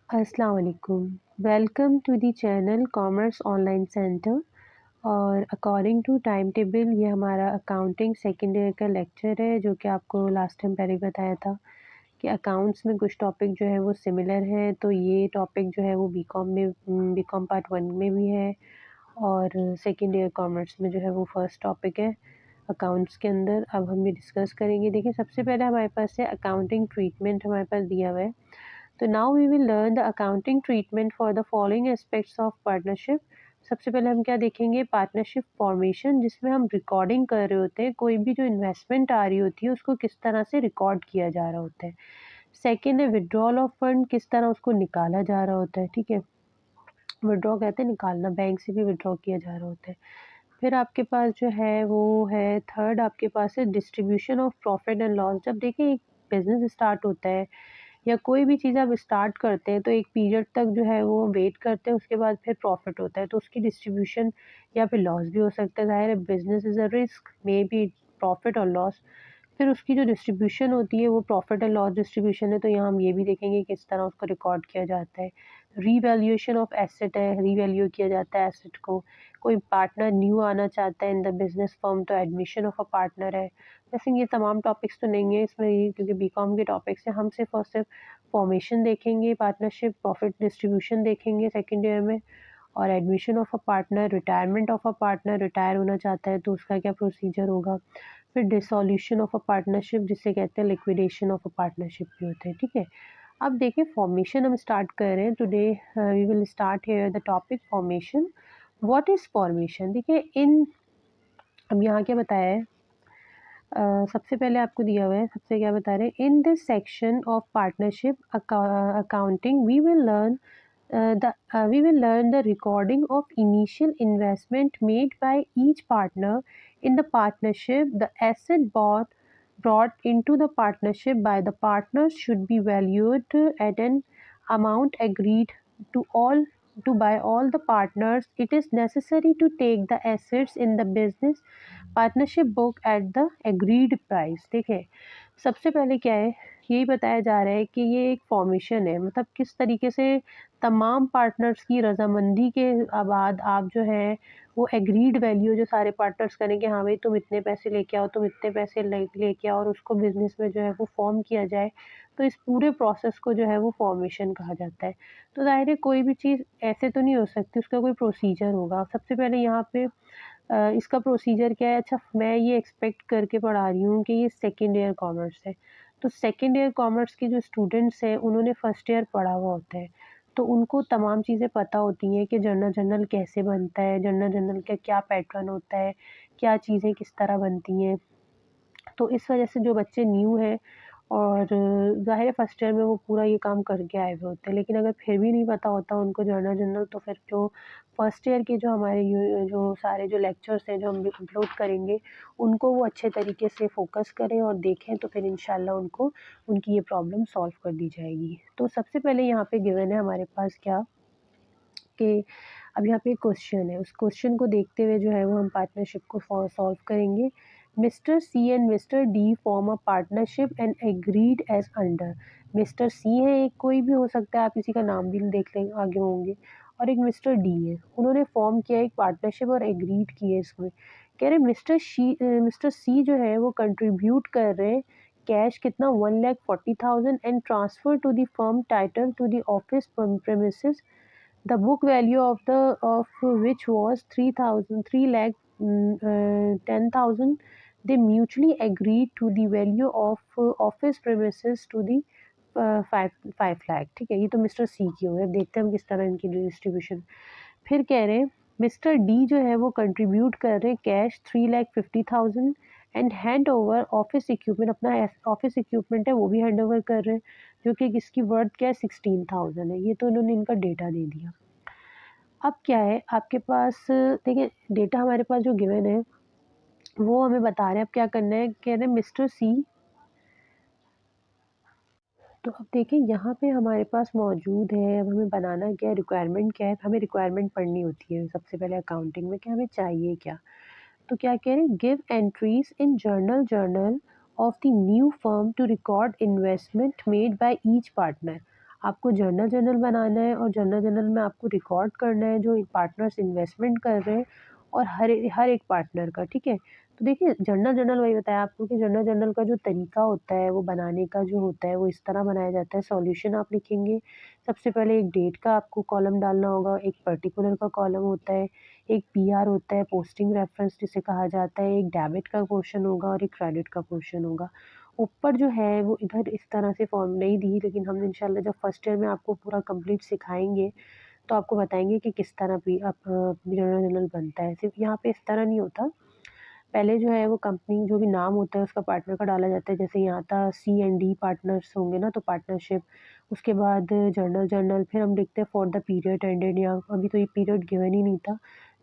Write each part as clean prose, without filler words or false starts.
अस्सलाम वालेकुम। Welcome to the channel commerce online centre. और अकॉर्डिंग टू टाइम टेबल ये हमारा अकाउंटिंग सेकेंड ईयर का लेक्चर है, जो कि आपको लास्ट टाइम पहले बताया था कि अकाउंट्स में कुछ टॉपिक जो है वो सिमिलर है। तो ये टॉपिक जो है वो बीकॉम पार्ट वन में भी है, और सेकेंड ईयर कॉमर्स में जो है वो फर्स्ट टॉपिक है अकाउंट्स के अंदर। अब हम ये डिस्कस करेंगे। देखिए, सबसे पहले हमारे पास है अकाउंटिंग ट्रीटमेंट, हमारे पास दिया हुआ है। So now we will learn the accounting treatment for the following aspects of partnership. सबसे पहले हम क्या देखेंगे? पार्टनरशिप फॉर्मेशन, जिसमें हम रिकॉर्डिंग कर रहे होते हैं। कोई भी जो इन्वेस्टमेंट आ रही होती है उसको किस तरह से रिकॉर्ड किया जा रहा होता है। सेकेंड है विड्रॉल ऑफ फंड, किस तरह उसको निकाला जा रहा होता है। ठीक है, विड्रॉ कहते हैं निकालना, बैंक से भी विड्रॉ किया जा रहा होता है। फिर आपके पास जो है वो है थर्ड, आपके पास है distribution of profit and loss. जब देखिए एक बिजनेस स्टार्ट होता है या कोई भी चीज़ आप स्टार्ट करते हैं तो एक पीरियड तक जो है वो वेट करते हैं, उसके बाद फिर प्रॉफिट होता है, तो उसकी डिस्ट्रीब्यूशन या फिर लॉस भी हो सकता है। ज़ाहिर है business is a risk, may be profit और लॉस। फिर उसकी जो डिस्ट्रीब्यूशन होती है वो प्रॉफिट एंड लॉस डिस्ट्रीब्यूशन है, तो यहाँ हम ये भी देखेंगे किस तरह उसको रिकॉर्ड किया जाता है। रीवैल्यूएशन ऑफ एसेट है, रीवैल्यू किया जाता है एसेट को। कोई पार्टनर न्यू आना चाहता है इन द बिजनेस फर्म, तो एडमिशन ऑफ अ पार्टनर है। वैसे ये तमाम टॉपिक्स तो नहीं है इसमें, क्योंकि बीकॉम के टॉपिक्स हैं। हम सिर्फ और सिर्फ फॉर्मेशन देखेंगे, पार्टनरशिप, प्रॉफिट डिस्ट्रीब्यूशन देखेंगे सेकेंड ईयर में, और admission of a partner, retirement of a partner, retire होना चाहता है तो उसका क्या प्रोसीजर होगा। फिर डिसॉल्यूशन ऑफ अ पार्टनरशिप, जिसे कहते हैं लिक्विडेशन ऑफ अ पार्टनरशिप भी होते हैं। ठीक है, अब देखिए फॉर्मेशन हम स्टार्ट कर रहे हैं। Today we will start here the topic formation. What is formation? देखिए इन अब यहाँ क्या बताया है। सबसे पहले आपको दिया हुआ है, सबसे क्या बता रहे हैं, in this section of partnership accounting we will learn the recording of initial investment made by each partner in the partnership. The asset brought into the partnership by the partners should be valued at an amount agreed to all to by all the partners. It is necessary to take the assets in the business partnership book at the agreed price. देखिए, सबसे पहले क्या है, यही बताया जा रहा है कि ये एक फॉर्मेशन है, मतलब किस तरीके से तमाम पार्टनर्स की रजामंदी के बाद आप जो है वो एग्रीड वैल्यू जो सारे पार्टनर्स करेंगे, हाँ भाई तुम इतने पैसे लेके आओ, तुम इतने पैसे लेके आओ, और उसको बिजनेस में जो है वो फॉर्म किया जाए। तो इस पूरे प्रोसेस को जो है वो फॉर्मेशन कहा जाता है। तो ज़ाहिर है कोई भी चीज़ ऐसे तो नहीं हो सकती, उसका कोई प्रोसीजर होगा। सबसे पहले यहाँ पे इसका प्रोसीजर क्या है? अच्छा, मैं ये एक्सपेक्ट करके पढ़ा रही हूँ कि ये सेकंड ईयर कॉमर्स है, तो सेकंड ईयर कॉमर्स के जो स्टूडेंट्स हैं उन्होंने फर्स्ट ईयर पढ़ा हुआ होता है, तो उनको तमाम चीज़ें पता होती हैं कि जर्नल जर्नल कैसे बनता है, जर्नल जर्नल का क्या पैटर्न होता है, क्या चीज़ें किस तरह बनती हैं। तो इस वजह से जो बच्चे न्यू हैं और ज़ाहिर है फर्स्ट ईयर में वो पूरा ये काम करके आए हुए होते हैं, लेकिन अगर फिर भी नहीं पता होता उनको जर्नल जर्नल, तो फिर जो फर्स्ट ईयर के जो हमारे जो सारे जो लेक्चर्स हैं जो हम भी अपलोड करेंगे, उनको वो अच्छे तरीके से फोकस करें और देखें, तो फिर इंशाल्लाह उनको उनकी ये प्रॉब्लम सॉल्व कर दी जाएगी। तो सबसे पहले यहाँ पे गिवन है हमारे पास क्या, कि अब यहाँ पे एक क्वेश्चन है, उस क्वेश्चन को देखते हुए जो है वो हम पार्टनरशिप को सॉल्व करेंगे। Mister C and mister D form a partnership and agreed as under. Mister C है, एक कोई भी हो सकता है, आप किसी का नाम भी देख लेंगे आगे होंगे, और एक मिस्टर डी है, उन्होंने फॉर्म किया एक पार्टनरशिप और एग्रीड की है इसमें। कह रहे मिस्टर सी जो है वो कंट्रीब्यूट कर रहे हैं कैश कितना, 1,40,000, and transfer to the firm title to the office premises, the book value of which was 10,000. They mutually agreed to the value of office premises to the 5 lakh. ठीक है, ये तो मिस्टर सी की हो गए। अब देखते हैं हम किस तरह इनकी डिस्ट्रीब्यूशन। फिर कह रहे हैं मिस्टर डी जो है वो कंट्रीब्यूट कर रहे हैं cash 3,50,000 and hand over office equipment, अपना ऑफिस इक्विपमेंट है वो भी हैंड ओवर कर रहे हैं, जो कि इसकी वर्थ क्या है, 16,000 है। ये तो इन्होंने इनका डेटा दे दिया। अब क्या है आपके पास, देखिए डेटा हमारे पास जो गिवन है वो हमें बता रहे हैं अब क्या करना है। कह रहे हैं मिस्टर सी, तो अब देखिए यहाँ पे हमारे पास मौजूद है, अब हमें बनाना क्या है, रिक्वायरमेंट क्या है, हमें रिक्वायरमेंट पढ़नी होती है सबसे पहले अकाउंटिंग में कि हमें चाहिए क्या। तो क्या कह रहे हैं, give entries in journal of the new firm to record investment made by each partner. आपको जर्नल बनाना है और जर्नल में आपको रिकॉर्ड करना है जो पार्टनर्स इन्वेस्टमेंट कर रहे हैं और हर एक पार्टनर का, ठीक है? तो देखिए जर्नल वही बताया आपको कि जर्नल का जो तरीका होता है वो बनाने का जो होता है वो इस तरह बनाया जाता है। सॉल्यूशन आप लिखेंगे, सबसे पहले एक डेट का आपको कॉलम डालना होगा, एक पर्टिकुलर का कॉलम होता है, एक पीआर होता है, पोस्टिंग रेफरेंस जिसे कहा जाता है, एक डेबिट का पोर्शन होगा और एक क्रेडिट का पोर्शन होगा। ऊपर जो है वो इधर इस तरह से फॉर्म नहीं दी, लेकिन हम इंशाल्लाह जब फर्स्ट ईयर में आपको पूरा कंप्लीट सिखाएँगे, तो आपको बताएँगे कि किस तरह जर्नल बनता है। सिर्फ़ यहाँ पे इस तरह नहीं होता, पहले जो है वो कंपनी जो भी नाम होता है उसका पार्टनर का डाला जाता है, जैसे यहाँ था सी एंड डी पार्टनर्स होंगे ना तो पार्टनरशिप, उसके बाद जर्नल फिर हम लिखते हैं फॉर द पीरियड एंडेड, या अभी तो ये पीरियड गिवन ही नहीं था,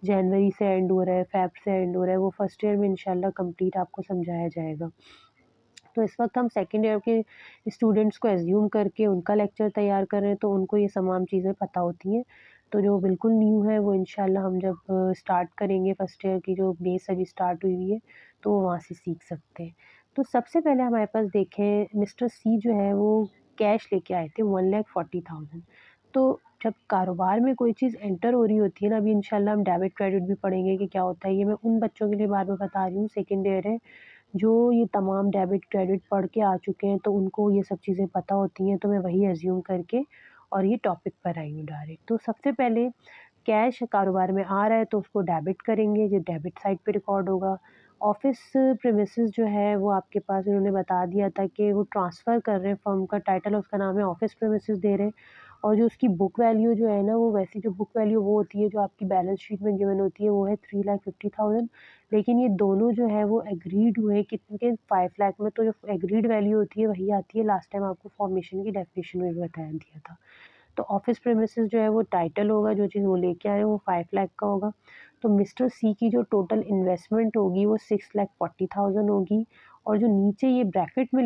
जनवरी से एंड हो रहा है, फ़ेब से एंड हो रहा है, वो फर्स्ट ईयर में इंशाल्लाह कंप्लीट आपको समझाया जाएगा। तो इस वक़्त हम सेकंड ईयर के स्टूडेंट्स को एज़्यूम करके उनका लेक्चर तैयार कर रहे हैं, तो उनको ये तमाम चीज़ें पता होती हैं। तो जो बिल्कुल न्यू है वो इंशाल्लाह हम जब स्टार्ट करेंगे फर्स्ट ईयर की जो बेस अभी स्टार्ट हुई हुई है, तो वो वहाँ से सीख सकते हैं। तो सबसे पहले हमारे पास देखें मिस्टर सी जो है वो कैश लेके आए थे 1,40,000। तो जब कारोबार में कोई चीज़ एंटर हो रही होती है ना, अभी इंशाल्लाह हम डेबिट क्रेडिट भी पढ़ेंगे कि क्या होता है। ये मैं उन बच्चों के लिए बार-बार बता रही हूँ, सेकंड ईयर है, जो ये तमाम डेबिट क्रेडिट पढ़ के आ चुके हैं, तो उनको ये सब चीज़ें पता होती हैं, तो मैं वही अज़्यूम करके और ये टॉपिक पर आई हूँ डायरेक्ट। तो सबसे पहले कैश कारोबार में आ रहा है तो उसको डेबिट करेंगे, जो डेबिट साइड पे रिकॉर्ड होगा। ऑफ़िस प्रीमिसेस जो है वो आपके पास इन्होंने बता दिया था कि वो ट्रांसफ़र कर रहे हैं, फर्म का टाइटल उसका नाम है, ऑफ़िस प्रीमिसेस दे रहे हैं और जो उसकी बुक वैल्यू जो है ना, वो वैसी जो बुक वैल्यू वो होती है जो आपकी बैलेंस शीट में गिवन होती है, वो है 3,50,000। लेकिन ये दोनों जो है वो एग्रीड हुए कितने के 5 लाख में, तो जो एग्रीड वैल्यू होती है वही आती है। लास्ट टाइम आपको फॉर्मेशन की डेफिनिशन में भी बताया दिया था। तो ऑफ़िस प्रीमिसेस जो है वो टाइटल होगा, जो चीज़ वो लेके आए हैं वो 5 लाख का होगा। तो मिस्टर सी की जो टोटल इन्वेस्टमेंट होगी वो 6,40,000 होगी और जो नीचे ये ब्रैकेट में